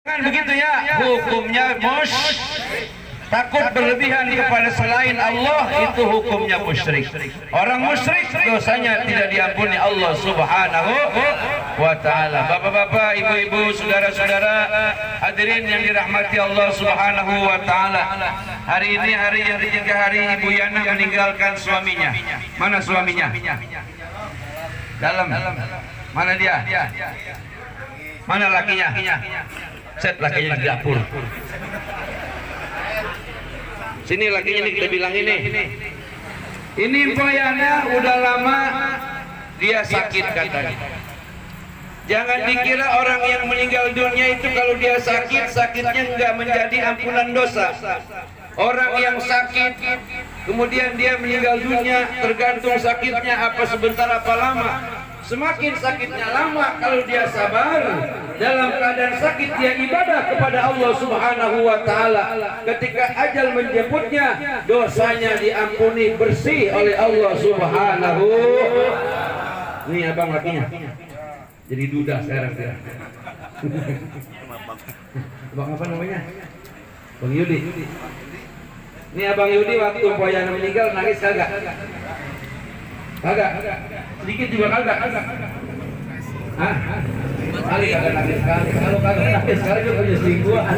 Kan begitu ya, hukumnya takut berlebihan kepada selain Allah, itu hukumnya musyrik. Orang musyrik dosanya tidak diampuni Allah Subhanahu wa ta'ala. Bapak-bapak, ibu-ibu, saudara-saudara hadirin yang dirahmati Allah Subhanahu wa ta'ala, hari ini hari yang ketiga hari Ibu Yana meninggalkan suaminya. Mana suaminya? Dalam. Mana dia? Mana lakinya? Set lakinya di dapur. Sini lakinya nih, kita bilang ini. Ini Yana udah lama dia sakit katanya. Jangan dikira orang yang meninggal dunia itu kalau dia sakit, sakitnya enggak menjadi ampunan dosa. Orang yang sakit kemudian dia meninggal dunia, tergantung sakitnya apa sebentar apa lama. Semakin sakitnya lama, kalau dia sabar dalam keadaan sakit, dia ibadah kepada Allah Subhanahu wa ta'ala. Ketika ajal menjemputnya, dosanya diampuni bersih oleh Allah Subhanahu. Ini abang lakinya jadi duda sekarang. Abang apa namanya? Bang Yudi. Ini abang Yudi waktu Yana meninggal nangis kagak? Kagak. Sedikit juga kagak. Hah? Kali kagak nangis kali. Kalau kagak nangis kali juga punya selingkuhan.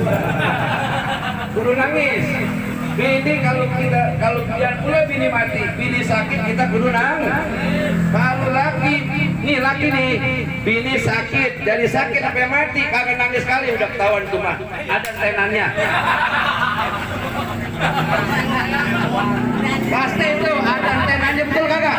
Kudu nangis. Bini kalau biar pula bini mati, bini sakit kita kudu nangis. Kalau laki, nih laki nih, bini sakit, dari sakit sampai mati kagak nangis kali, udah ketahuan tuh mah. Ada tenannya. Pasti itu ada tenannya, betul kagak?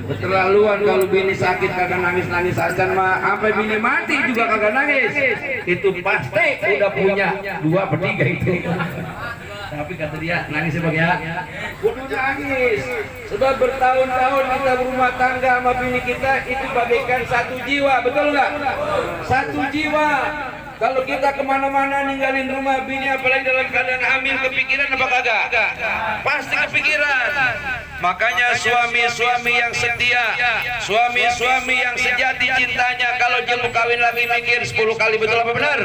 Keterlaluan kalau bini sakit kagak nangis-nangis acan mah, sampai bini mati juga kagak nangis. Itu pasti udah punya 2 per 3 itu. Tapi kata dia nangis sebagai kudu nangis. Sebab bertahun-tahun kita berumah tangga sama bini kita itu bagaikan satu jiwa, betul nggak? Satu jiwa. Kalau kita kemana-mana ninggalin rumah bini, apalagi dalam keadaan hamil, kepikiran apa kagak? Pasti kepikiran. Makanya suami-suami yang setia, suami-suami yang sejati cintanya, kalau dia mau kawin lagi mikir 10 kali, betul apa benar?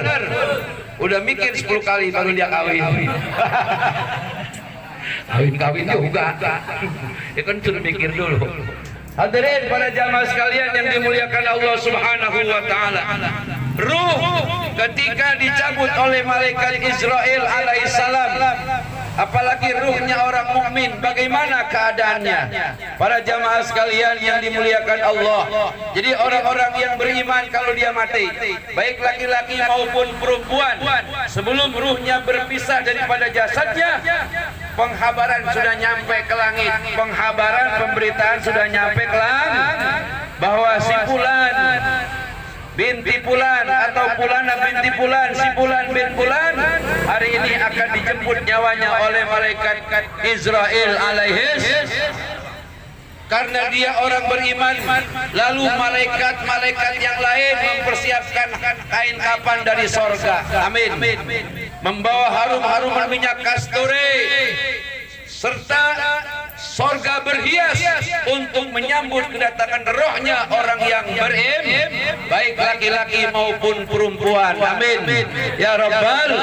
Udah mikir 10 kali baru dia kawin. Kawin juga. Ya kan sudah mikir dulu. Hadirin para jamaah sekalian yang dimuliakan Allah Subhanahu wa ta'ala, ruh ketika dicabut oleh malaikat Israel alaihissalam, apalagi ruhnya orang mukmin, bagaimana keadaannya? Para jamaah sekalian yang dimuliakan Allah, jadi orang-orang yang beriman kalau dia mati, baik laki-laki maupun perempuan, sebelum ruhnya berpisah daripada jasadnya, penghabaran sudah nyampe ke langit, penghabaran pemberitaan sudah nyampe ke langit bahwa si fulan binti Fulan atau Fulana binti Fulan, si Fulan bin Fulan hari ini akan dijemput nyawanya oleh malaikat Israel alaihis. Karena dia orang beriman, lalu malaikat-malaikat yang lain mempersiapkan kain kapan dari sorga, amin, membawa harum-haruman minyak kasturi serta sorga berhias untuk menyambut kedatangan rohnya orang yang beriman, baik laki-laki maupun perempuan, amin ya rabbal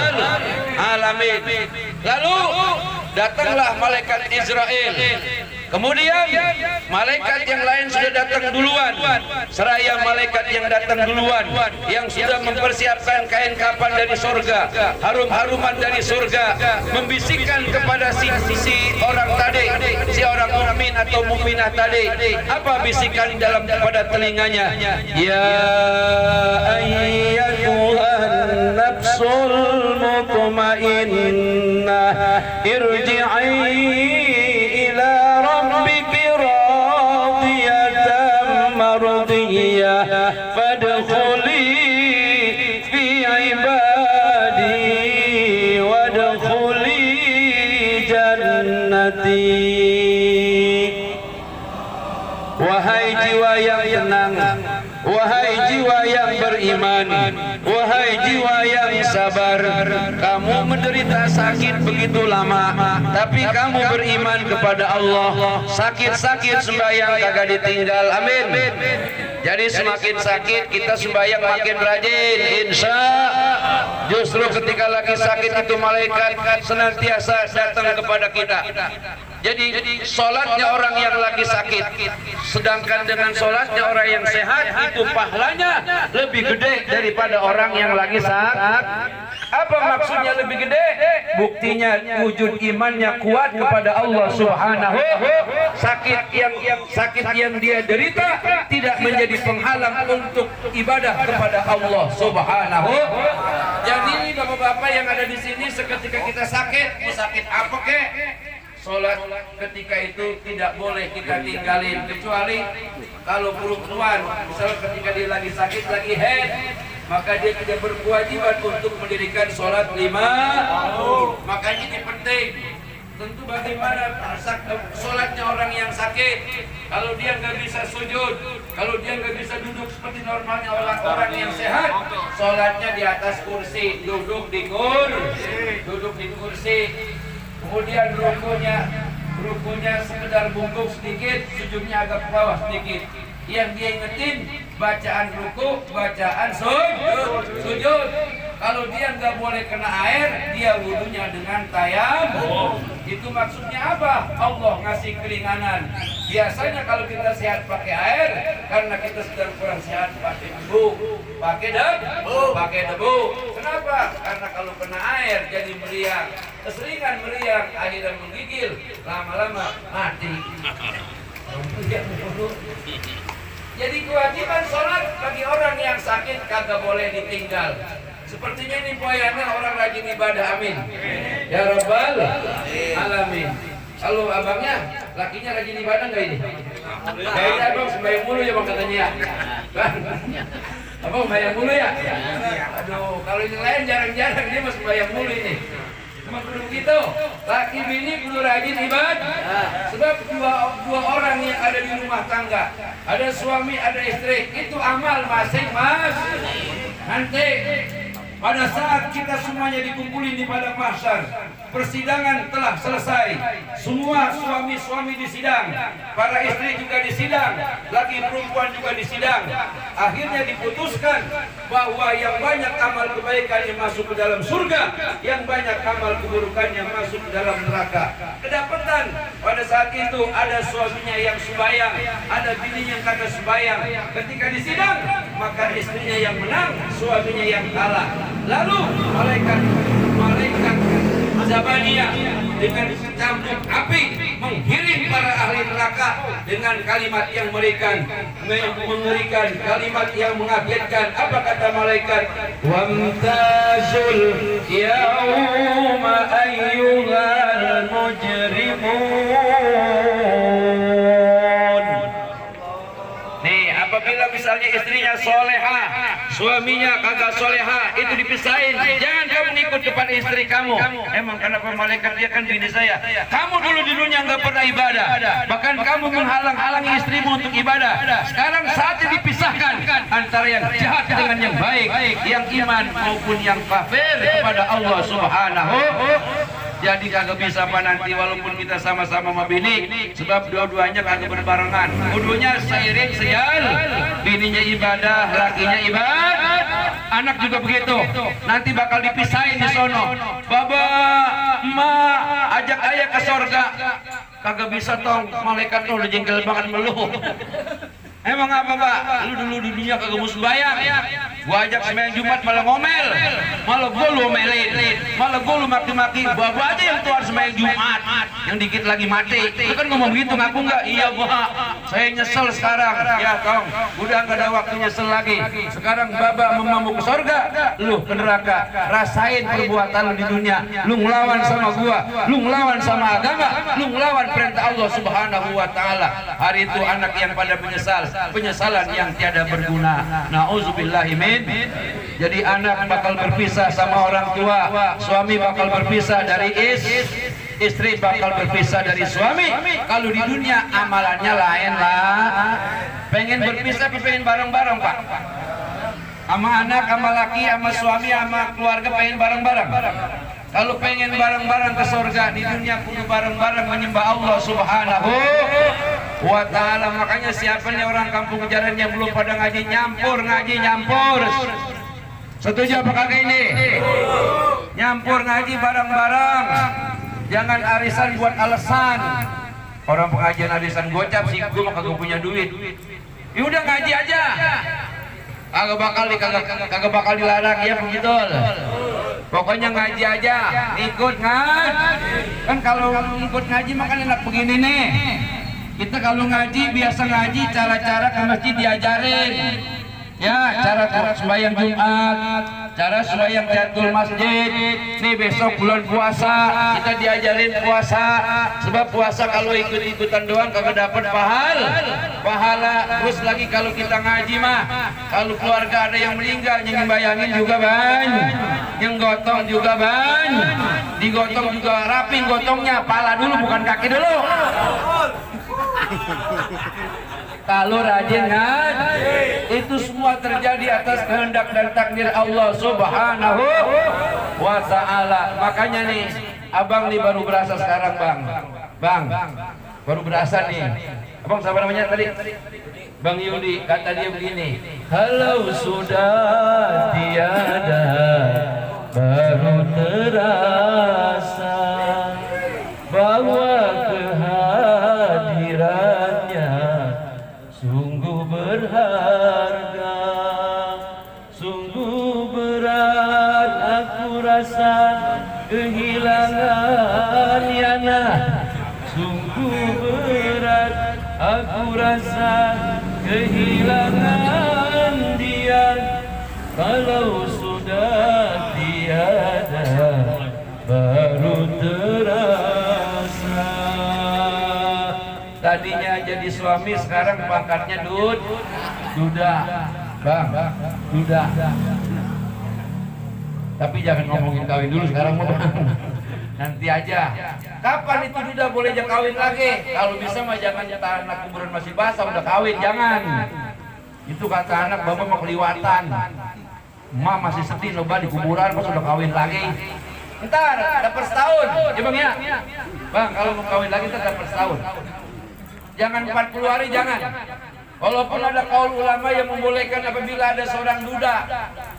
alamin. Lalu datanglah malaikat Israel. Kemudian malaikat yang lain sudah datang duluan, seraya malaikat yang datang duluan yang sudah mempersiapkan kain kapan dari surga, harum-haruman dari surga, membisikkan kepada si orang tadi, si orang mukmin atau mukminah tadi. Apa bisikan dalam pada telinganya? Ya ayyatuhan nafsul mutmainnah irji'i fadkhuli fi ibadi wadkhuli jannati. Wahai jiwa yang tenang, wahai jiwa yang beriman, wahai jiwa yang sabar, kamu menderita sakit begitu lama, tapi kamu beriman kepada Allah, sakit-sakit sembahyang kagak ditinggal, amin. Jadi semakin sakit kita sembahyang makin rajin, insya. Justru ketika lagi sakit itu malaikat senantiasa datang kepada kita. Jadi sholatnya orang yang lagi sakit, sedangkan dengan sholatnya orang yang sehat itu pahalanya lebih gede daripada orang yang lagi sakit. Apa maksudnya lebih gede? Buktinya wujud imannya kuat kepada Allah Subhanahu. Sakit yang dia derita tidak menjadi penghalang untuk ibadah kepada Allah Subhanahu. Jadi ini bapak-bapak yang ada di sini, seketika kita sakit, mau sakit apa kek? Sholat ketika itu tidak boleh kita tinggalin, kecuali kalau perempuan misalnya ketika dia lagi sakit, lagi haid, maka dia tidak berkewajiban untuk mendirikan sholat 5. Makanya ini penting. Tentu bagaimana sholatnya orang yang sakit, kalau dia nggak bisa sujud, kalau dia nggak bisa duduk seperti normalnya orang-orang yang sehat, sholatnya di atas kursi, duduk di kursi. Kemudian rukunya sekedar bungkuk sedikit, sujudnya agak ke bawah sedikit. Yang dia ingetin bacaan ruku, bacaan sujud. Kalau dia nggak boleh kena air, dia wudunya dengan tayamum. Itu maksudnya apa? Allah ngasih keringanan. Biasanya kalau kita sehat pakai air, karena kita sedang kurang sehat pakai debu. Kenapa? Karena kalau kena air jadi meriang. Keseringan meriang akhirnya menggigil, lama-lama mati. Jadi kewajiban sholat bagi orang yang sakit kagak boleh ditinggal. Sepertinya ini poyana orang rajin ibadah, amin. Ya Rabbal alamin. Kalau abangnya, lakinya rajin ibadah nggak ini? Kayaknya abang sembahyang mulu ya bang katanya. Abang sembahyang mulu ya? Aduh, kalau ini lain jarang-jarang dia masih sembahyang mulu ini. Cuma perlu gitu, laki bini perlu rajin ibadah. Sebab dua orang yang ada di rumah tangga, ada suami, ada istri, itu amal masing-masing. Nanti pada saat kita semuanya dikumpulin di padang mahsyar, persidangan telah selesai, semua suami-suami disidang, para istri juga disidang, laki perempuan juga disidang. Akhirnya diputuskan bahwa yang banyak amal kebaikannya masuk ke dalam surga, yang banyak amal keburukannya masuk ke dalam neraka. Kedapatan pada saat itu ada suaminya yang sembahyang, ada bininya yang kagak sembahyang. Ketika disidang, maka istrinya yang menang, suaminya yang kalah. Lalu malaikat Zabaniyah dengan cambuk api menggiring para ahli neraka dengan kalimat yang mengerikan, kalimat yang mengagetkan. Apa kata malaikat? Wamtazul yauma ayyuhal mujrimun. Nih, apabila misalnya istrinya solehah, suaminya kagak soleha, itu dipisahin. Jangan kamu ngikut kepada istri kamu. Emang kenapa malaikat dia kan bini saya? Kamu dulu di dunia nggak pernah ibadah, bahkan kamu menghalang-halangi istrimu untuk ibadah. Sekarang saatnya dipisahkan antara yang jahat dengan yang baik, yang iman maupun yang kafir kepada Allah Subhanahu. Jadi kagak bisa apa nanti walaupun kita sama-sama mabini, sebab dua-duanya kagak berbarengan. Kudunya seiring sejal, bininya ibadah, lakinya ibadah. Anak juga begitu. Nanti bakal dipisahin di sono. Baba, emak, ajak ayah ke sorga. Kagak bisa tong, malaikat tuh udah jengkel banget meluh. Emang apa Pak? Lu dulu di dunia kagak mau sembahyang. Gua ajak sembahyang Jumat malah ngomel, malah gua lu omelin, malah gua lu maki-maki. Bapak aja yang tuan sembahyang Jumat, yang dikit lagi mati. Lu kan ngomong gitu, ngaku nggak? Iya Pak, saya nyesel sekarang. Ya tong, udah nggak ada waktu nyesel lagi. Sekarang Bapak mau ke surga, lu ke neraka. Rasain perbuatan lu di dunia. Lu ngelawan sama gua, lu ngelawan sama agama, lu ngelawan perintah Allah Subhanahu wa taala. Hari itu anak yang pada menyesal, penyesalan yang tiada berguna. Nauzubillahi min. Jadi anak bakal berpisah sama orang tua, suami bakal berpisah dari istri bakal berpisah dari suami. Kalau di dunia amalannya lain lah. Pengen berpisah tapi pengen bareng-bareng Pak. Sama anak, sama laki, sama suami, sama keluarga pengen bareng-bareng. Kalau pengen bareng-bareng ke surga, di dunia kudu bareng-bareng menyembah Allah Subhanahu. wa ta'ala. Makanya siapa nih orang kampung Jaran yang belum pada ngaji, nyampur ngaji, nyampur. Setuju apa kagak ini? Nyampur ngaji bareng-bareng. Jangan arisan buat alasan. Orang pengajian arisan gocap sih, gue mah kagak punya duit. Ya udah ngaji aja. Kagak bakal dilarang ya begitu. Pokoknya ngaji aja, ikut ngaji. Kan kalau ikut ngaji makan enak begini nih. Kita kalau ngaji biasa ngaji cara-cara ke masjid diajarin. Ya, cara sembahyang Jumat, cara sembahyang tahiyatul masjid. Nih besok bulan puasa, kita diajarin puasa. Sebab puasa kalau ikut-ikutan doang kagak dapat pahala. Terus lagi kalau kita ngaji mah, kalau keluarga ada yang meninggal, yang bayangin juga yang gotong juga digotong juga rapin gotongnya, pala dulu bukan kaki dulu. Kalau rajin ngaji, itu semua terjadi atas kehendak dan takdir Allah Subhanahu wa ta'ala. Makanya nih, abang nih baru berasa sekarang bang, baru berasa nih. Abang siapa namanya tadi? Bang Yudi, kata dia begini, kalau sudah tiada baru terasa bahwa kehadirannya sungguh berharga, sungguh berat aku rasa kehilangan Yana, sungguh berat aku rasa kehilangan dia. Kalau sudah tiada baru terasa. Tadinya jadi suami, sekarang pangkatnya duda. Bang, duda. Tapi jangan ngomongin kawin dulu sekarang mau bang. Nanti aja. Kapan itu duda boleh jangan kawin lagi? Kalau bisa mah jangan nyata anak kuburan masih basah udah kawin, jangan. Itu kata anak bapak mau keliwatan. Emak masih sedih loba di kuburan pas udah kawin lagi. Ntar dapat setahun, ya bang ya. Bang kalau mau kawin lagi ntar dapat setahun. Jangan 40 hari, jangan. Walaupun ada kaul ulama yang membolehkan apabila ada seorang duda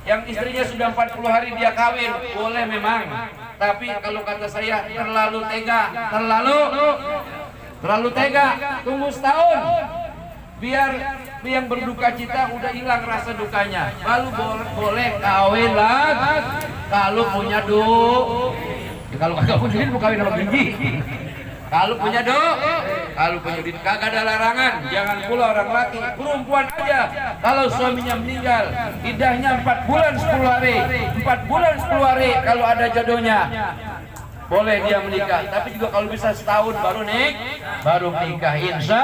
yang istrinya sudah 40 hari dia kawin, boleh memang. Tapi kalau kata saya terlalu tega, terlalu tega. Tunggu setahun. Biar yang berduka cita udah hilang rasa dukanya, baru boleh kawin lagi. Kalau punya duit, kalau kagak punya duit mau kawin sama bini. Kalau punya duit kagak ada larangan. Jangan pula orang laki, perempuan aja. Kalau suaminya meninggal, iddahnya 4 bulan 10 hari. 4 bulan 10 hari kalau ada jodohnya. Boleh dia menikah, tapi juga kalau bisa setahun baru menikah. Insya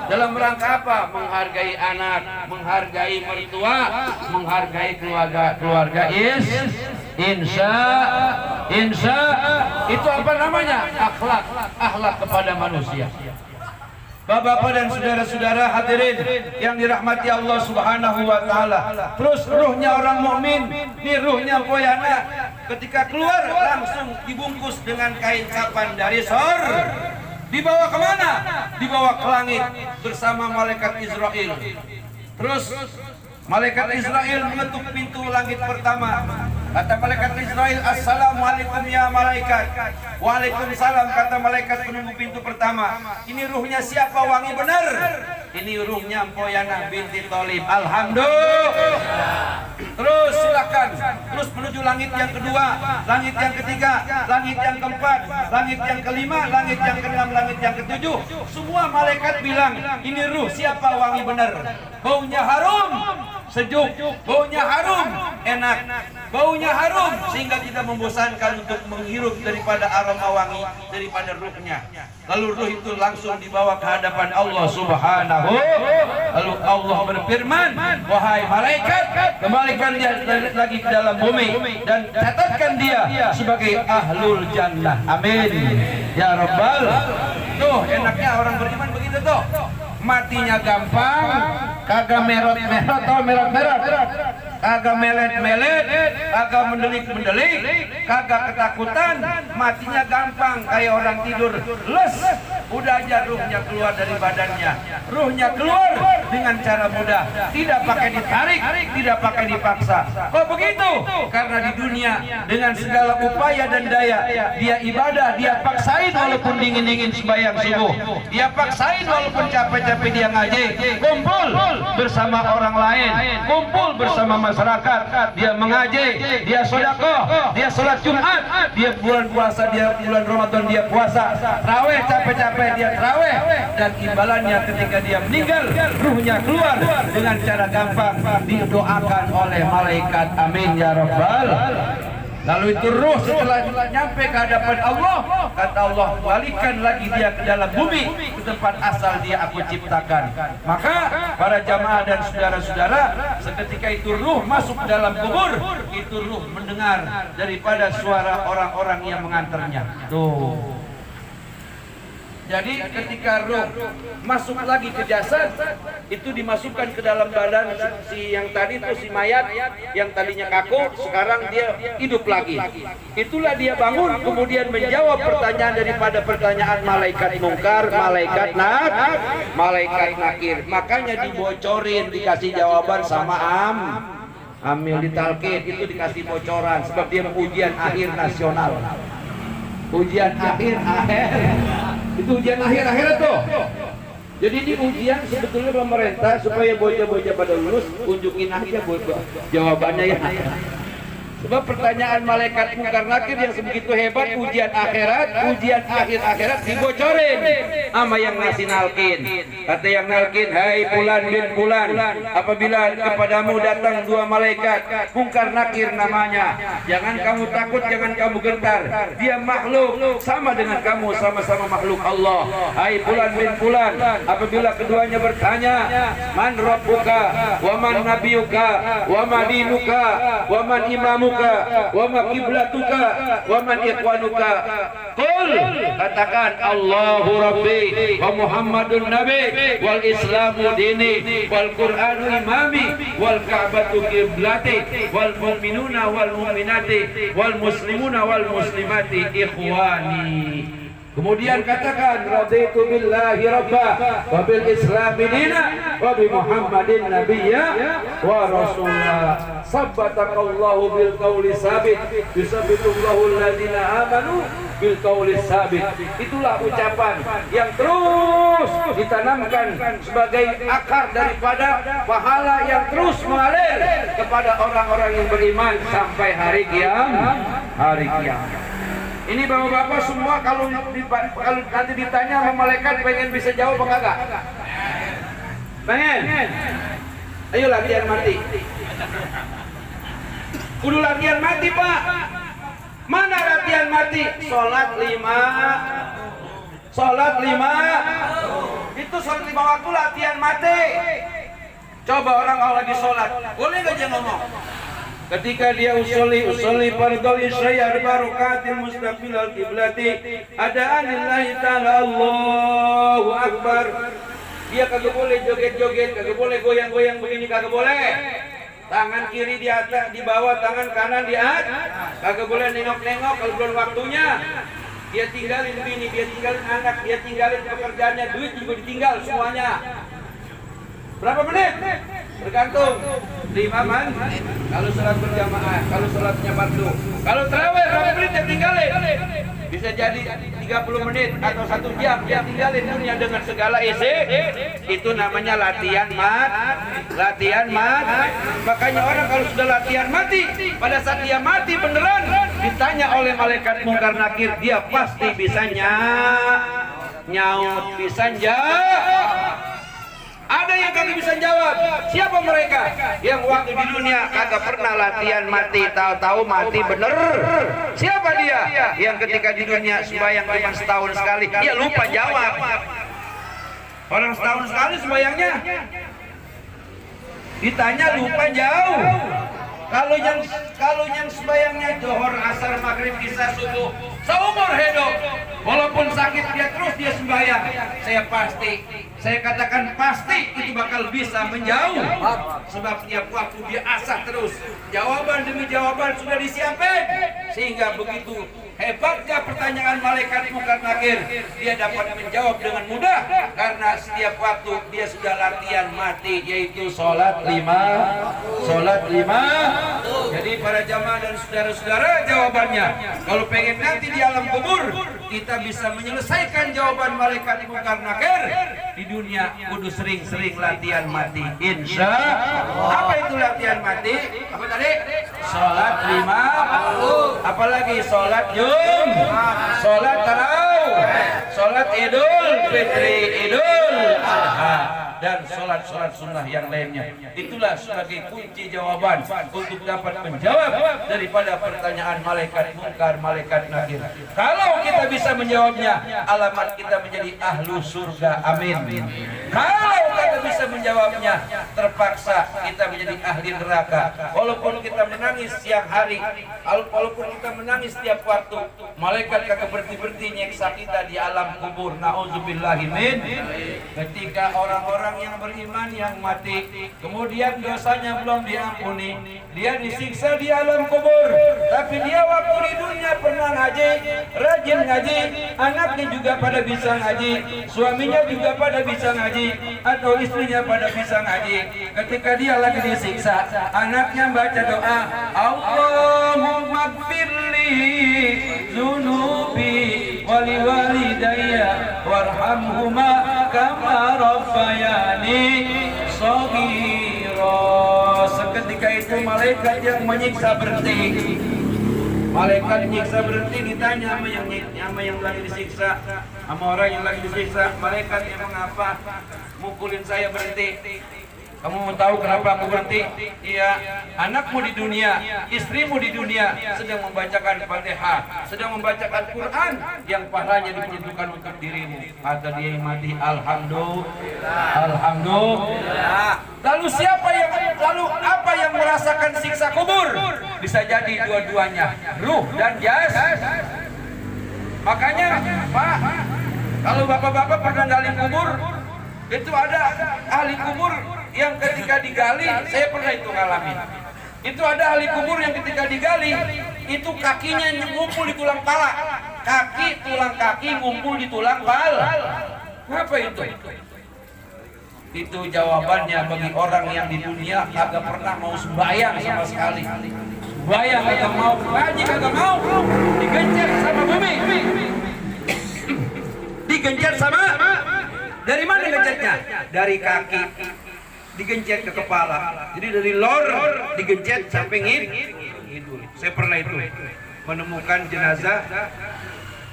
dalam rangka apa? Menghargai anak, menghargai mertua, menghargai keluarga insya itu apa namanya? Akhlak kepada manusia. Bapak-bapak dan saudara-saudara hadirin yang dirahmati Allah Subhanahu wa taala. Terus ruhnya orang mukmin, ini ruhnya boyana ketika keluar langsung dibungkus dengan kain kapan dari sorga. Dibawa kemana? Dibawa ke langit bersama malaikat Israel. Terus malaikat Israel mengetuk pintu langit pertama. Kata malaikat Israel, "Assalamualaikum ya malaikat." Waalaikumsalam, kata malaikat penunggu pintu pertama. Ini ruhnya siapa wangi benar? Ini ruhnya Mpoyana binti Tholib. Alhamdulillah. Terus silakan. Terus menuju langit yang kedua, langit yang ketiga, langit yang keempat, langit yang kelima, langit yang keenam, langit yang ketujuh. Semua malaikat bilang, ini ruh siapa wangi benar? Baunya harum, sejuk, baunya harum, enak, baunya harum sehingga tidak membosankan untuk menghirup daripada aroma wangi daripada ruhnya. Lalu ruh itu langsung dibawa ke hadapan Allah Subhanahu. Lalu Allah berfirman, wahai malaikat, kembalikan dia lagi ke dalam bumi dan catatkan dia sebagai ahlul jannah. Amin ya rabbal. Tuh enaknya orang beriman begitu tuh. Matinya gampang, kagak merot-merot atau merot-merot, kagak melet-melet, kagak mendelik-mendelik, kagak ketakutan, matinya gampang kayak orang tidur les. Udah aja ruhnya keluar dari badannya. Ruhnya keluar dengan cara mudah, tidak pakai ditarik, tidak pakai dipaksa. Kok begitu? Karena di dunia dengan segala upaya dan daya, dia ibadah, dia paksain walaupun dingin-dingin sembahyang subuh, dia paksain walaupun capek-capek dia ngaji, kumpul bersama orang lain, kumpul bersama masyarakat, dia mengaji, dia sedekah, dia sholat Jumat, dia bulan puasa, dia bulan Ramadan dia puasa, tarawih capek-capek dia tarawih, dan imbalannya ketika dia meninggal, ruhnya keluar dengan cara gampang, didoakan oleh malaikat. Amin ya rabbal. Lalu itu ruh setelah nyampe ke hadapan Allah, kata Allah, balikan lagi dia ke dalam bumi, ke tempat asal dia aku ciptakan. Maka para jamaah dan saudara-saudara, seketika itu ruh masuk ke dalam kubur, itu ruh mendengar daripada suara orang-orang yang mengantarnya. Tuh. Jadi ketika ruh masuk lagi ke jasad, itu dimasukkan ke dalam badan si yang tadi itu, si mayat yang tadinya kaku, sekarang dia hidup lagi. Itulah dia bangun, kemudian menjawab pertanyaan daripada pertanyaan malaikat mungkar, malaikat nakir. Makanya dibocorin, dikasih jawaban sama Amil ditalkin, itu dikasih bocoran sebab dia ujian akhir nasional. Ujian akhir itu ujian akhir tuh. Jadi ini ujian sebetulnya pemerintah supaya bocah-bocah pada lulus, unjukin aja jawabannya ya. Sebab pertanyaan malaikat mungkar nakir yang sebegitu hebat, ujian akhirat, ujian akhir akhirat dibocorin sama yang ngasih nalkin. Kata yang nalkin, hai Fulan bin Fulan, apabila kepadamu datang dua malaikat, mungkar nakir namanya, jangan kamu takut, jangan kamu gentar. Dia makhluk sama dengan kamu, sama-sama makhluk Allah. Hai Fulan bin Fulan, apabila keduanya bertanya, man rabbuka, wa man nabiyuka, wa man dinuka, wa man imamu wa ma qiblatuka wa man ikhwanuka, qul, katakan Allahu rabbi wa Muhammadun nabi wal islamu dini wal qur'anu imami wal ka'batu qiblati wal mu'minuna wal mu'minati wal muslimuna wal muslimati ikhwani. Kemudian katakan raditu billahi rabba wa bil islami dina wa bi Muhammadin nabiyya wa rasulah. Sabbatakallahu bil qawli sabit, yusabbitullahu alladhina amanu bil qawli sabit. Itulah ucapan yang terus ditanamkan sebagai akar daripada pahala yang terus mengalir kepada orang-orang yang beriman sampai hari kiamat. Ini bapak-bapak semua kalau nanti ditanya sama malaikat pengen bisa jawab apa enggak? Pengen? Ayo latihan mati. Kudu latihan mati Pak. Mana latihan mati? Sholat 5. Itu sholat 5 waktu latihan mati. Coba orang kalau lagi sholat, boleh nggak dia ngomong? Ketika dia usolli fardhu isya arba'atin mustaqbilal qiblati adaan lillahi ta'ala Allahu akbar. Dia kagak boleh joget-joget, kagak boleh goyang-goyang begini, kagak boleh. Tangan kiri di atas, di bawah, tangan kanan di atas. Kagak boleh nengok-nengok kalau belum waktunya. Dia tinggalin bini, dia tinggalin anak, dia tinggalin pekerjaannya, duit juga ditinggal semuanya. Berapa menit? Tergantung 5 menit. Kalau sholat berjamaah, kalau sholatnya fardu. Kalau tarawih berapa menit dia tinggalin? Bisa jadi 30 menit atau 1 jam dia tinggalin dunia dengan segala isi. Itu namanya latihan mati. Makanya orang kalau sudah latihan mati, pada saat dia mati beneran, ditanya oleh malaikat mungkar nakir, dia pasti bisa nyaut, bisa jawab. Ada yang kagak bisa jawab. Siapa mereka? Yang waktu di dunia kagak pernah latihan mati, tahu-tahu mati bener. Siapa dia? Yang ketika di dunia sembahyang cuma setahun sekali, dia lupa jawab. Orang setahun sekali sembahyangnya, ditanya lupa jauh. Kalau yang sembahyangnya Johor, Asar, Maghrib, Isya, Subuh, seumur hidup, walaupun sakit dia terus dia sembahyang, saya pasti Saya katakan pasti itu bakal bisa menjauh. Sebab setiap waktu dia asah terus. Jawaban demi jawaban sudah disiapin. Sehingga begitu hebatnya pertanyaan malaikat Munkar Nakir, dia dapat menjawab dengan mudah karena setiap waktu dia sudah latihan mati, yaitu sholat 5. Jadi para jamaah dan saudara-saudara, jawabannya kalau pengen nanti di alam kubur kita bisa menyelesaikan jawaban malaikat Munkar Nakir di dunia, kudu sering-sering latihan mati. Insya Allah. Apa itu latihan mati? Apa tadi? Sholat 5. Apalagi sholat sholat tarawih, sholat Idul Fitri, Idul Adha, dan sholat sunnah yang lainnya. Itulah sebagai kunci jawaban untuk dapat menjawab daripada pertanyaan malaikat Munkar, malaikat Nakir. Kalau kita bisa menjawabnya, alamat kita menjadi ahlu surga. Amin. Kalau kita bisa menjawabnya, terpaksa kita menjadi ahli neraka. Walaupun kita menangis siang hari, walaupun kita menangis setiap waktu, malaikat kagak berhenti nyeksa kita di alam kubur. Nauzubillahi min. Ketika orang-orang yang beriman yang mati, kemudian dosanya belum diampuni, dia disiksa di alam kubur. Tapi dia waktu di dunia pernah ngaji, rajin ngaji, anaknya juga pada bisa ngaji, suaminya juga pada bisa ngaji, atau istrinya pada bisa ngaji. Ketika dia lagi disiksa, anaknya baca doa, Allahumma gfirli zunubi wali walidayya warhamhuma kama rabbayani shaghira. Seketika itu malaikat yang menyiksa berhenti. Malaikat nyiksa berhenti, ditanya sama yang lagi disiksa, sama orang yang lagi disiksa, malaikat emang apa mukulin saya berhenti? Kamu mau tahu kenapa aku berhenti? Iya, anakmu di dunia, istrimu di dunia sedang membacakan Fatihah, sedang membacakan Quran yang pahalanya diperuntukkan untuk dirimu. Kata dia yang mati, alhamdulillah. Lalu apa yang merasakan siksa kubur? Bisa jadi dua-duanya, ruh dan jasad. Makanya, Pak, kalau bapak-bapak pernah gali kubur, itu ada ahli kubur yang ketika digali, saya pernah itu ngalamin. Itu ada ahli kubur yang ketika digali, itu kakinya ngumpul di tulang pala. Tulang kaki ngumpul di tulang pala. Apa itu? Itu jawabannya bagi orang yang di dunia kagak pernah mau sembahyang sama sekali. Sembahyang kagak mau, ngaji kagak mau, digencet sama bumi. Digencet sama, dari mana gencetnya? Dari kaki. Digencet ke kepala, jadi dari lor digencet sampai ngidul. Saya pernah itu menemukan jenazah,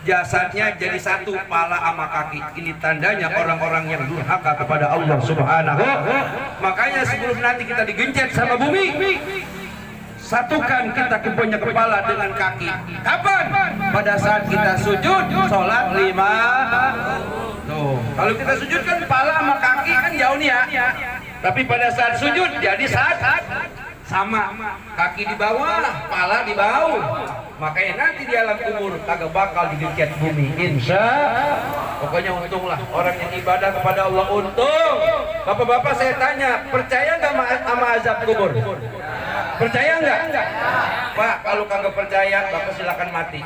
jasadnya jadi satu, pala sama kaki. Ini tandanya orang-orang yang durhaka kepada Allah Subhanahu. Makanya sebelum nanti kita digencet sama bumi, satukan kita punya kepala dengan kaki. Kapan? Pada saat kita sujud, sholat 5. Tuh, kalau kita sujud kan kepala sama kaki kan jauh nih ya. Tapi pada saat sujud jadi sama, kaki di bawah, kepala di bawah. Makanya nanti di alam kubur kagak bakal digencet bumi. Insya. Pokoknya untunglah orang yang ibadah kepada Allah, untung. Bapak-bapak saya tanya, percaya nggak sama azab kubur? Percaya nggak? Pak, kalau kagak percaya, Bapak silakan mati.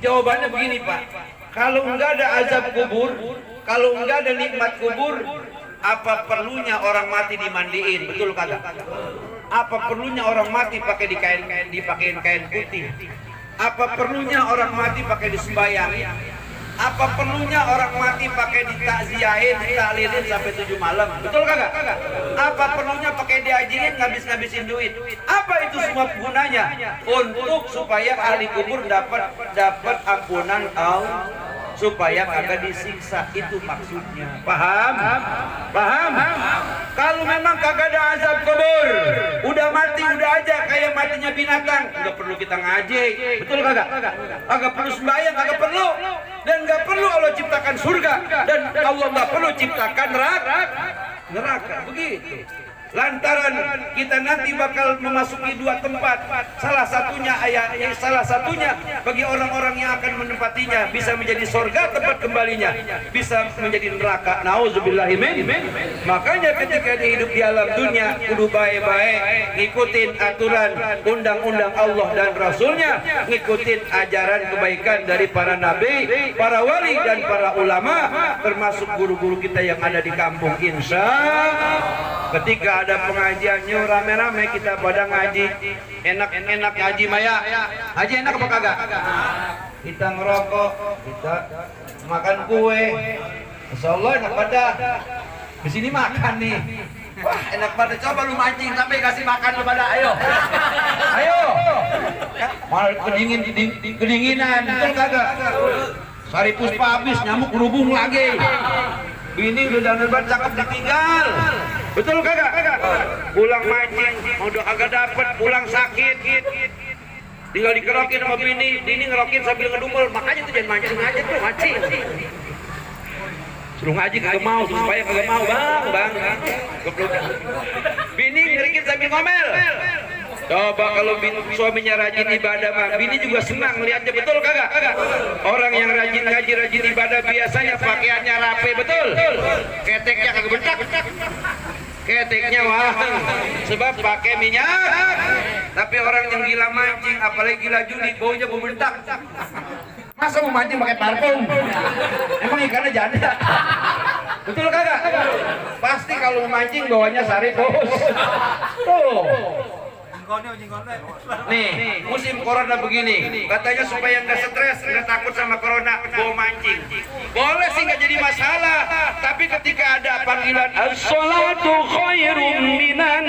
Jawabannya begini, Pak. Kalau enggak ada azab kubur, kalau enggak ada nikmat kubur, apa perlunya orang mati dimandiin? Betul kagak? Apa perlunya orang mati pakai dipakein kain putih? Apa perlunya orang mati pakai disembayang? Apa perlunya orang mati pakai ditakziahin, ditahlilin sampai 7 malam? Betul kagak? Apa perlunya pakai diajirin ngabis-ngabisin duit? Apa itu semua gunanya? Untuk supaya ahli kubur dapat ampunan Allah, supaya kagak disiksa. Itu maksudnya. Paham? Kalau memang kagak ada azab kubur, udah mati udah aja kayak matinya binatang, nggak perlu kita ngaji. Betul kagak? Kagak perlu sembahyang, kagak perlu. Dan nggak perlu Allah ciptakan surga, dan Allah nggak perlu ciptakan neraka. Begitu. lantaran kita nanti bakal memasuki dua tempat, salah satunya bagi orang-orang yang akan menempatinya bisa menjadi surga tempat kembalinya, bisa menjadi neraka. Nauzubillahimin. Makanya ketika hidup di alam dunia kudu baik-baik, ngikutin aturan undang-undang Allah dan Rasulnya, ngikutin ajaran kebaikan dari para nabi, para wali dan para ulama, termasuk guru-guru kita yang ada di kampung. Insya ketika ada pengajiannya rame-rame kita pada ngaji, enak-enak ngaji Maya. Ngaji enak apa kagak? Kita ngerokok, kita makan kue. Masya Allah enak pada. Di sini makan nih. Wah enak pada. Coba lu mancing sampai kasih makan lu pada. Ayo. Ayo. Malah kedinginan. Betul kagak? Sari puspa habis, nyamuk berhubung lagi. Bini udah dandan cakep ditinggal. Betul kagak? Pulang mancing, udah kagak dapet, pulang sakit. Tinggal dikerokin sama bini ngerokin sambil ngedumel. Makanya tuh jangan mancing aja tuh, mancing. Suruh ngaji kagak mau, supaya kagak mau, bang. Bini ngerikin sambil ngomel. Coba kalau suaminya rajin ibadah mah, bini juga senang melihatnya. Betul kagak? Orang yang rajin ngaji, rajin ibadah biasanya pakaiannya rapi, betul? Keteknya kagak bentak. Keteknya wah, sebab pakai minyak. Tapi orang yang gila mancing, apalagi gila judi, baunya membentak. Masa mau mancing pakai parfum? Emang ikannya janda? Betul kagak? Pasti kalau mancing bawanya sari bos. Tuh. Nih, musim corona begini, katanya supaya nggak stres, nggak takut sama corona, bawa mancing. Boleh sih nggak jadi masalah, tapi ketika ada panggilan as-salatu khairum minan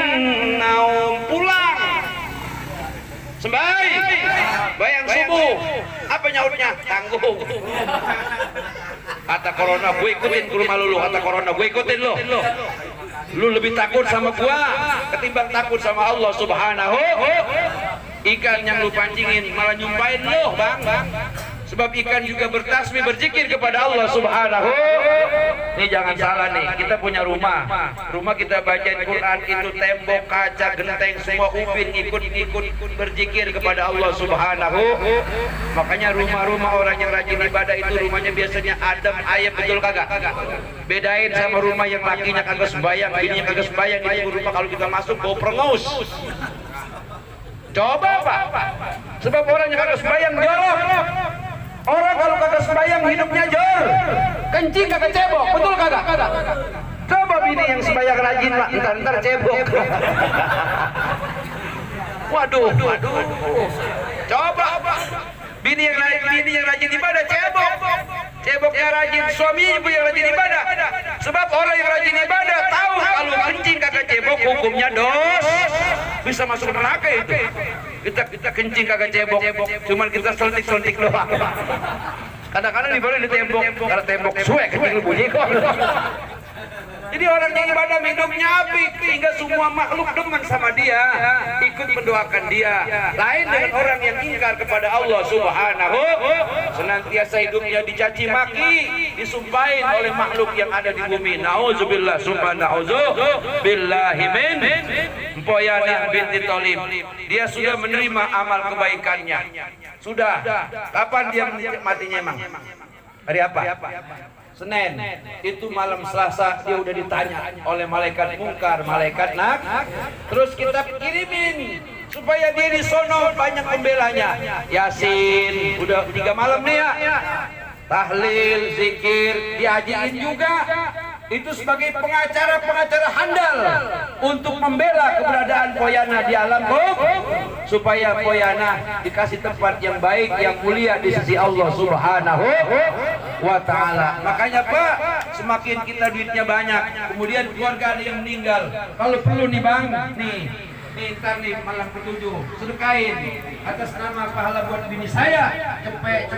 naum, pulang. Sembahyang, bayang subuh, apa nyautnya? Tanggung. Kata corona, gue ikutin ke rumah lu. Kata corona, gue ikutin lu. Lu lebih takut sama gua ketimbang takut sama Allah Subhanahu. Ikan yang lu pancingin malah nyumpain lu, bang. Sebab ikan juga bertasbih, berzikir kepada Allah Subhanahu. Ini jangan salah nih, kita punya rumah kita bacain Quran, itu tembok, kaca, genteng, semua upin ikut berzikir kepada Allah Subhanahu. Makanya rumah-rumah orang yang rajin ibadah itu rumahnya biasanya adem, ayem, betul kagak? Bedain sama rumah yang lakinya kagak sembahyang, bininya kagak sembahyang, itu rumah kalau kita masuk bau prengus. Coba Pak, sebab orang yang kagak sembahyang jorok. Orang kalau kagak sembahyang hidupnya jor, kencing kagak cebok, betul kagak? Coba bini yang sembahyang rajin lah, ntar cebok. Waduh. Coba bini yang rajin ibadah cebok. Ceboknya rajin, suaminya pun yang rajin ibadah. Sebab orang yang rajin ibadah tahu kalau kencing kagak cebok hukumnya dosa, bisa masuk neraka itu. Kita kencing kagak cebok, cuman kita selontik doang. Kadang-kadang diboleh di tembok, karena tembok suek kencing bunyi kok. Jadi orang yang ibadah hidupnya apik, sehingga semua makhluk demen sama dia, ikut mendoakan dia. Lain dengan orang yang ingkar kepada Allah Subhanahu, senantiasa hidupnya dicaci maki, disumpahin oleh makhluk yang ada di bumi. Nauzubillah, sumpah nauzubillahi min. Mpoyana binti Tolim, dia sudah menerima amal kebaikannya. Sudah. Kapan dia matinya emang? Hari apa? Senin. Itu malam Selasa dia udah ditanya oleh malaikat mungkar, malaikat nak. Terus kita kirimin supaya dia di sono banyak pembelanya. Yasin udah 3 malam nih ya. Tahlil, zikir, diajiin juga. Itu sebagai pengacara handal untuk membela keberadaan Poyana di alam supaya Poyana dikasih tempat yang baik, yang mulia di sisi Allah Subhanahu wa ta'ala. Makanya Pak, semakin kita duitnya banyak, kemudian keluarga ada yang meninggal, kalau perlu nih bang, nih ntar nih malam ke-7 sedekain atas nama pahala buat bini saya, cepet,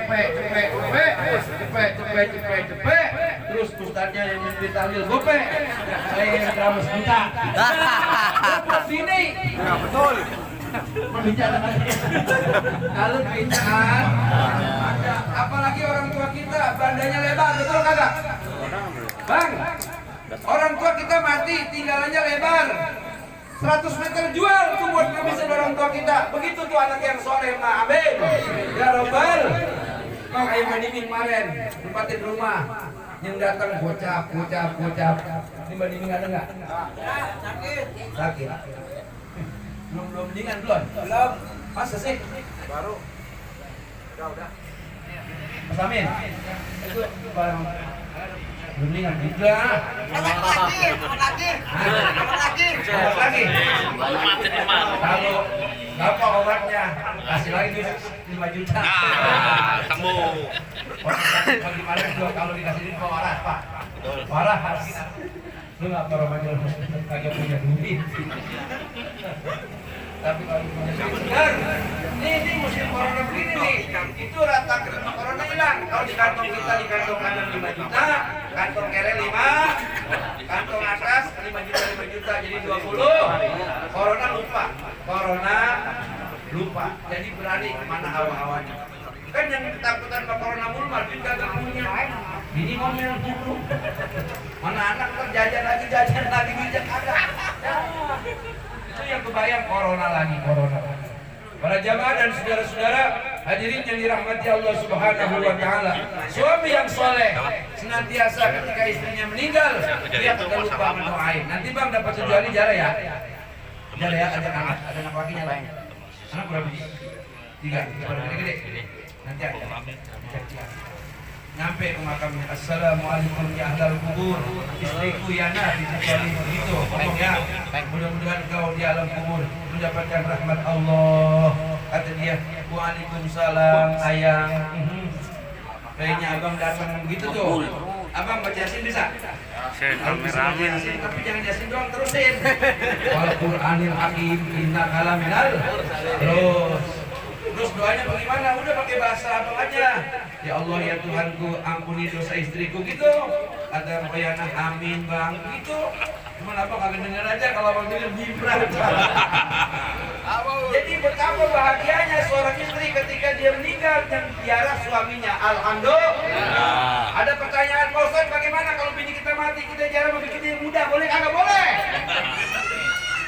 terus ustadznya yang memberi tahlil gope, saya yang drama sebentar buat bini. Nah, betul. Bicara kalau bicara ada, apalagi orang tua kita bandanya lebar, betul kagak bang? Orang tua kita mati tinggalannya lebar, 100 meter jual tuh buat ngabisin orang tua kita. Begitu tuh anak yang soleh mah. Amin. Ya Rabbal. Mang ayam maniming kemarin tempatin rumah. Yang datang gocap. Ini maniming ada nggak? Sakit. Belum mendingan belum? Masa sih? Baru. Udah. Mas Amin. Itu barang mendingan juga. Lagi. Kalau apa obatnya? Kasih lagi 5 juta. Temu. Bagaimana kalau dikasih info warah, Pak? Warah harus. Lu nggak perlu manggil kagak punya duit. Tapi kalau punya duit segar, ini musim corona begini nih. Itu rata corona hilang. Kalau di kantong kita di kantong kanan 5 juta, kantong kere 5, kantong atas 5 juta jadi 20. Corona lupa. Jadi berani kemana hawa-hawanya. Kan yang ketakutan sama corona mulu mah duit kagak punya. Ini ngomel dulu. Mana anak terjajan lagi bijak ada. Itu yang kebayang corona lagi. Para jamaah dan saudara-saudara hadirin yang dirahmati Allah Subhanahu wa taala. Suami yang soleh senantiasa ketika istrinya meninggal dia tidak lupa mendoain. Nanti Bang dapat tujuan ini jara ya. Jara ya ada anak lakinya lain. Anak berapa biji? 3. Pada gede-gede. Nanti ada. Nyampe ke makamnya. Assalamualaikum ya ahlal kubur. Istriku Yana ditulis begitu. Ngomong ya. Mudah-mudahan kau di alam kubur mendapatkan rahmat Allah. Kata dia, waalaikumsalam ayang. Kayaknya abang datang begitu tuh. Abang baca Yasin bisa? Yasin, tapi jangan Yasin doang terusin. Wal Qur'anil Hakim inna kalaminal. Terus doanya bagaimana? Udah pakai bahasa apa aja? Ya Allah ya Tuhanku, ampuni dosa istriku gitu. Ada Royana amin Bang gitu. Cuman apa kagak denger aja kalau Bang denger gibran. Jadi betapa bahagianya seorang istri ketika dia meninggal dan tiara suaminya. Alhamdulillah. Ada pertanyaan Pak Ustaz, bagaimana kalau bini kita mati kita jarang membuat kita yang muda? Boleh kagak boleh?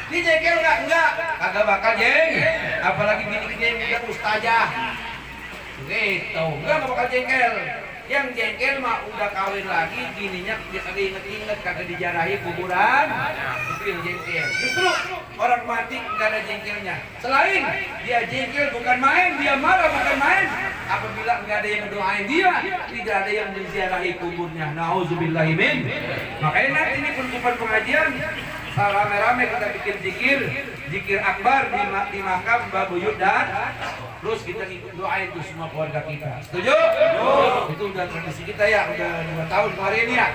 Dijengkel nggak? Enggak. Kagak bakal jeng. Apalagi bini kita yang muda ustazah. Gitu. Enggak bakal jengkel. Yang jengkel mah udah kawin lagi, bininya kagak inget-inget, kagak dijarahi kuburan. Itu yang jengkel. Justru orang mati nggak ada jengkelnya. Selain dia jengkel bukan main, dia marah bukan main. Apabila nggak ada yang mendoain dia, tidak ada yang menziarahi kuburnya. Nauzubillahimin. Makanya nanti ini perkumpulan pengajian. Rame-rame kita bikin zikir akbar di makam Mbak Buyut dan terus kita doain tuh semua keluarga kita. Setuju? Itu udah tradisi kita ya, udah 2 tahun kemarin ya.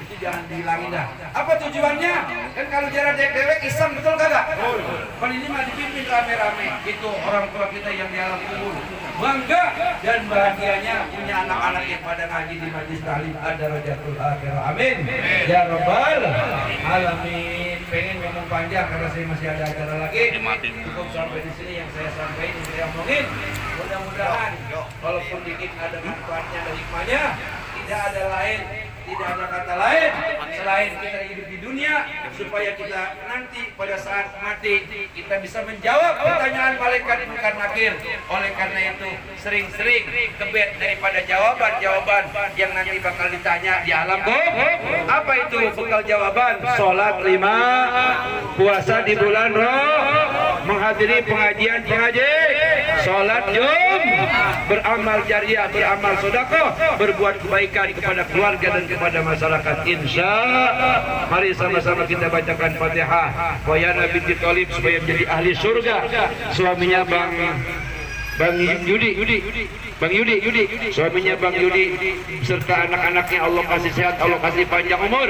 Itu jangan dihilangin dah. Apa tujuannya? Kan kalau jarak dewek Islam betul kagak? Kalau ini mah dipimpin rame-rame. Itu orang tua kita yang di alam kubur. Bangga dan bahagianya punya anak-anak yang pada ngaji di majlis ta'lim ad-darajatul akhirah. Amin. Ya Rabbal alamin. Pengen ngomong panjang karena saya masih ada acara lagi. Cukup sampai di sini yang saya sampaikan, yang saya omongin. Mudah-mudahan walaupun dikit ada manfaatnya dan hikmahnya, tidak ada lain, tidak ada kata lain selain kita hidup di dunia supaya kita nanti pada saat mati kita bisa menjawab pertanyaan malaikat munkar nakir. Oleh karena itu sering-sering kebet daripada jawaban-jawaban yang nanti bakal ditanya di alam kubur. Apa itu bekal jawaban? Sholat 5, puasa di bulan Roh, menghadiri pengajian-pengajian, sholat Jum, beramal jariah, beramal sedekah, berbuat kebaikan kepada keluarga dan kepada masyarakat. Insya mari sama-sama kita bacakan Fatihah. Wayana binti Thalib supaya menjadi ahli surga. Suaminya Bang Yudi, suaminya Bang Yudi serta anak-anaknya Allah kasih sehat, Allah kasih panjang umur,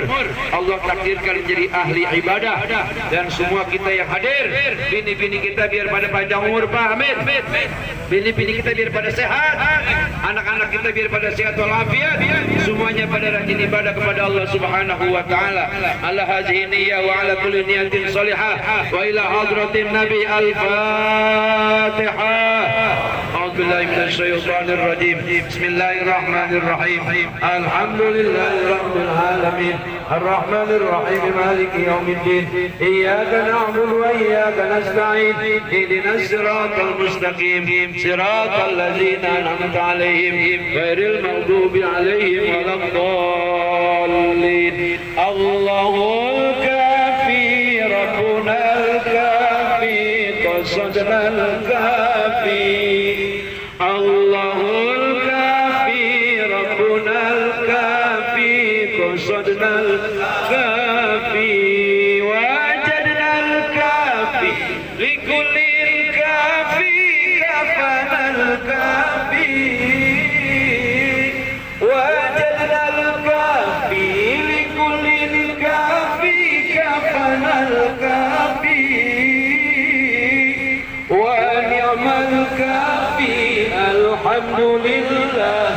Allah takdirkan menjadi ahli ibadah, dan semua kita yang hadir, bini-bini kita biar pada panjang umur, Pak. Amin. Bini-bini kita biar pada sehat, anak-anak kita biar pada sehat walafiat, semuanya pada rajin ibadah kepada Allah Subhanahu wa taala. Ala hadhihi niyyah wa ala kulli niyatin shalihah wa ila hadratin Nabi al-Fatihah. billahi minasyaitonir rajim. Bismillahirrahmanirrahim. Alhamdulillahirabbil alamin. Arrahmanir rahim. Maliki yaumiddin. Iyyaka na'budu wa iyyaka nasta'in. Ihdinas siratal mustaqim. Siratal ladzina an'amta 'alaihim ghairil maghdubi 'alaihim waladdallin. Allahul kafi rabbunal kafi qasadnal kafi. Allahul kafi rabbunal kafi qasadnal kafi wajadnal kafi likullil kafi kafanal kafi wajadnal kafi likullil kafi kafanal kafi wa ni'mal kafi. Alhamdulillah,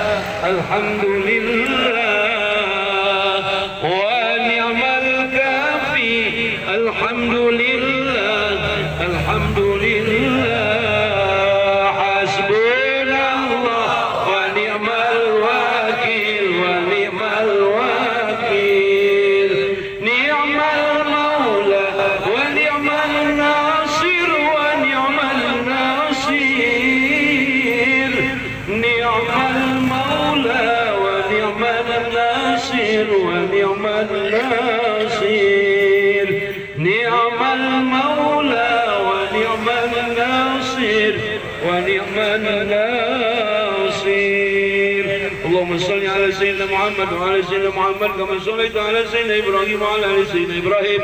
alhamdulillah, wa ni'mal kafi. Alhamdulillah, alhamdulillah. Hasbunallah wa ni'mal wakil, wa ni'mal wakil. Ni'mal maula wa ni'mal nasir, wa ni'mal nasir. Ni'mal maula wa ni'mal nasir, wa ni'mal nasir. Ni'mal maula wa ni'mal nasir, wa ni'mal nasir. Allahumma salli ala sayyidina Muhammad wa ala sayyidina Muhammad kama sallaita ala sayyidina Ibrahim wa ala ali sayyidina Ibrahim.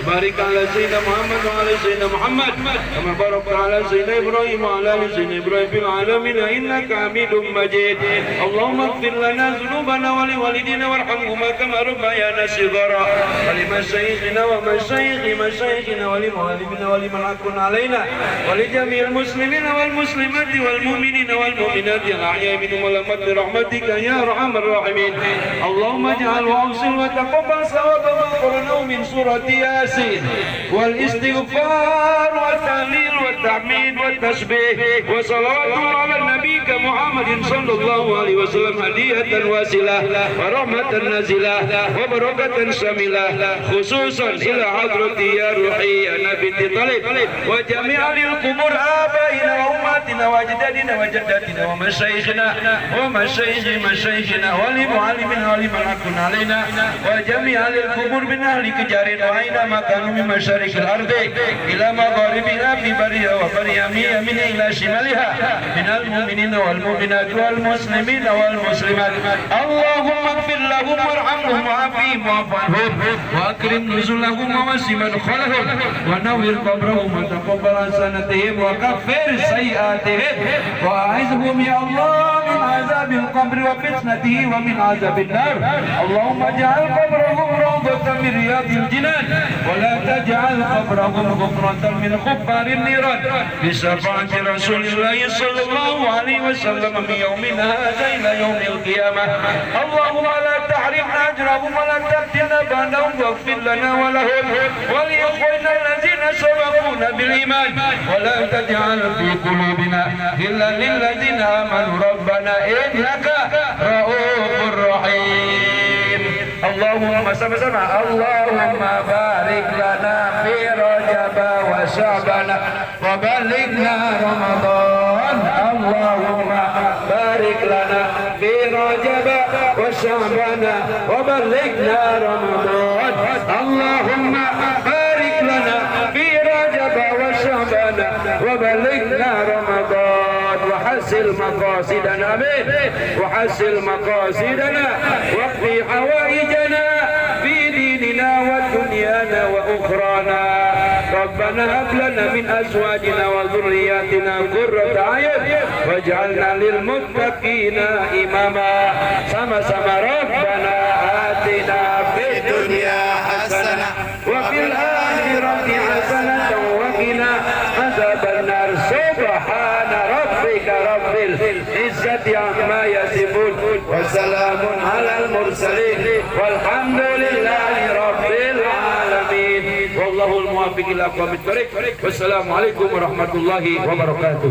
Barik ala sayyidina Muhammad wa ala sayyidina Muhammad kama barakta ala sayyidina Ibrahim wa ala ali sayyidina Ibrahim fil alamin innaka Hamidum Majid. Allahumma ighfir lana dhunubana wa li walidina warhamhuma kama rabbayana shighara. Wa li mashayikhina wa mashayikhina wa li mawalidina wa liman akun alaina wa li jami'il muslimina wal muslimati wal mu'minina wal mu'minati al ahya'i minhum wal amwat bi rahmatika ya arhamar rahimin. Allahumma ij'al wa awsil wa taqabbal sawaba ma qara'nahu min surati Yasin wal istighfar wa tahlil wa tahmid wa tasbih wa salawatu ala nabiyyika Muhammadin sallallahu alaihi wasallam hadiyatan wasilah wa rahmatan nazilah wa barakatan shamilah khususan ila hadrati ya ruhi ya nabi talib wa jami'al qubur abaina wa ummatina wa ajdadina wa jaddatina wa masyayikhina wa masyayikhina wa li muallimina wa liman akun alaina wa jami'al qubur min ahli kejarin wa aina makanu min masyarikil ardi ila magharibiha fi bariha wa bariyamiha min ila shimaliha min al mu'minina wal mu'minat wal muslimina wal muslimat. Allahumma ighfir lahum warhamhum wa'afihim wa'fu anhum wa akrim nuzulahum wa wasi' madkhalahum wa nawwir qabrahum wa taqabbal hasanatihim wa kaffir sayyi'atihim wa a'izhum ya Allah min azabil qabri wa fitnatihi wa min azabil nar. Allahumma ij'al qabrahum rawdatan min riyadil jinan wa la taj'al qabrahum ghufratan min khuffarin niran bi syafa'ati Rasulillah sallallahu alaihi wasallam min yaumina hadha ila yaumil qiyamah. Allahumma la tahrimna ajrahum wa la taftina ba'dahum waghfir lana wa lahum wa li ikhwanina allazina sabaquna bil iman wa la taj'al fi qulubina illa lil ladzina amanu rabbana innaka ra'ufur rahim. Allahumma sama-sama Allahumma barik lana fi Rajab wa Sya'ban wa balighna Ramadan. Allahumma barik lana fi Rajab wa Sya'ban wa balighna Ramadan. Allahumma barik lana fi Rajab wa Sya'ban wa balighna Ramadan. Wa hasil maqasidana amin wa hasil maqasidana wa qi hawaijana fi dinina wa dunyana wa ukhrana. Rabbana hab lana min azwajina wa dhurriyyatina qurrata a'yun waj'alna lil muttaqina imama. Sama-sama Rabbana atina fid dunya hasanah wa fil akhirati hasanah wa qina adzabannar. Subhana rabbika rabbil izzati amma yasifun wa salamun alal mursalin walhamdulillahi rabbil alamin. Wallahul muwaffiq ila aqwamit thoriq. Wassalamu alaikum warahmatullahi wabarakatuh.